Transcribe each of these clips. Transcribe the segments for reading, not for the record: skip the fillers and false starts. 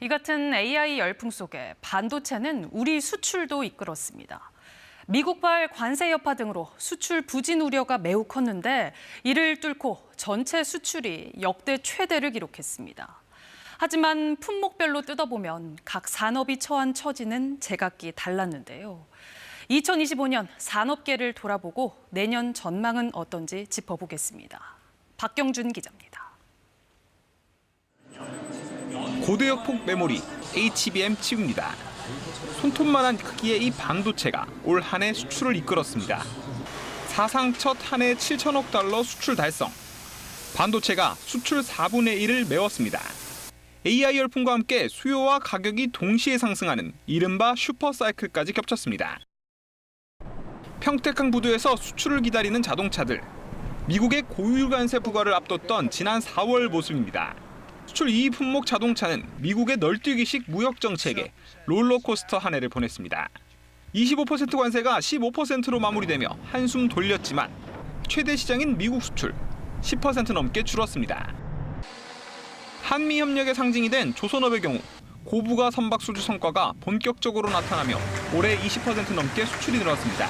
이 같은 AI 열풍 속에 반도체는 우리 수출도 이끌었습니다. 미국발 관세 여파 등으로 수출 부진 우려가 매우 컸는데 이를 뚫고 전체 수출이 역대 최대를 기록했습니다. 하지만 품목별로 뜯어보면 각 산업이 처한 처지는 제각기 달랐는데요. 2025년 산업계를 돌아보고 내년 전망은 어떤지 짚어보겠습니다. 박경준 기자입니다. 고대역폭 메모리 HBM 칩입니다. 손톱만한 크기의 이 반도체가 올 한 해 수출을 이끌었습니다. 사상 첫 한 해 7천억 달러 수출 달성. 반도체가 수출 4분의 1을 메웠습니다. AI 열풍과 함께 수요와 가격이 동시에 상승하는 이른바 슈퍼사이클까지 겹쳤습니다. 평택항 부두에서 수출을 기다리는 자동차들. 미국의 고율 관세 부과를 앞뒀던 지난 4월 모습입니다. 수출 2위 품목 자동차는 미국의 널뛰기식 무역 정책에 롤러코스터 한 해를 보냈습니다. 25% 관세가 15%로 마무리되며 한숨 돌렸지만 최대 시장인 미국 수출 10% 넘게 줄었습니다. 한미 협력의 상징이 된 조선업의 경우 고부가 선박 수주 성과가 본격적으로 나타나며 올해 20% 넘게 수출이 늘었습니다.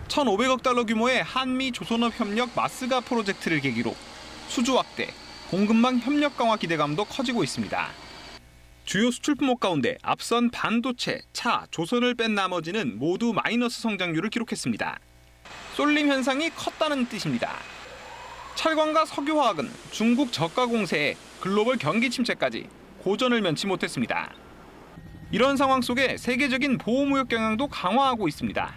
1,500억 달러 규모의 한미 조선업 협력 마스가 프로젝트를 계기로 수주 확대, 공급망 협력 강화 기대감도 커지고 있습니다. 주요 수출 품목 가운데 앞선 반도체, 차, 조선을 뺀 나머지는 모두 마이너스 성장률을 기록했습니다. 쏠림 현상이 컸다는 뜻입니다. 철강과 석유화학은 중국 저가 공세에 글로벌 경기 침체까지 고전을 면치 못했습니다. 이런 상황 속에 세계적인 보호무역 경향도 강화하고 있습니다.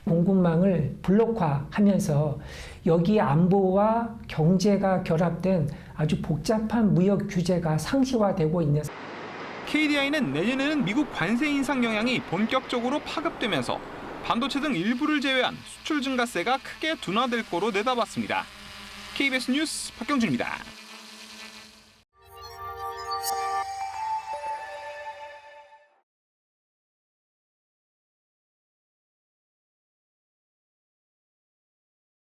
공급망을 블록화하면서 여기 안보와 경제가 결합된 아주 복잡한 무역 규제가 상시화되고 있는. KDI는 내년에는 미국 관세 인상 영향이 본격적으로 파급되면서 반도체 등 일부를 제외한 수출 증가세가 크게 둔화될 거로 내다봤습니다. KBS 뉴스 박경준입니다.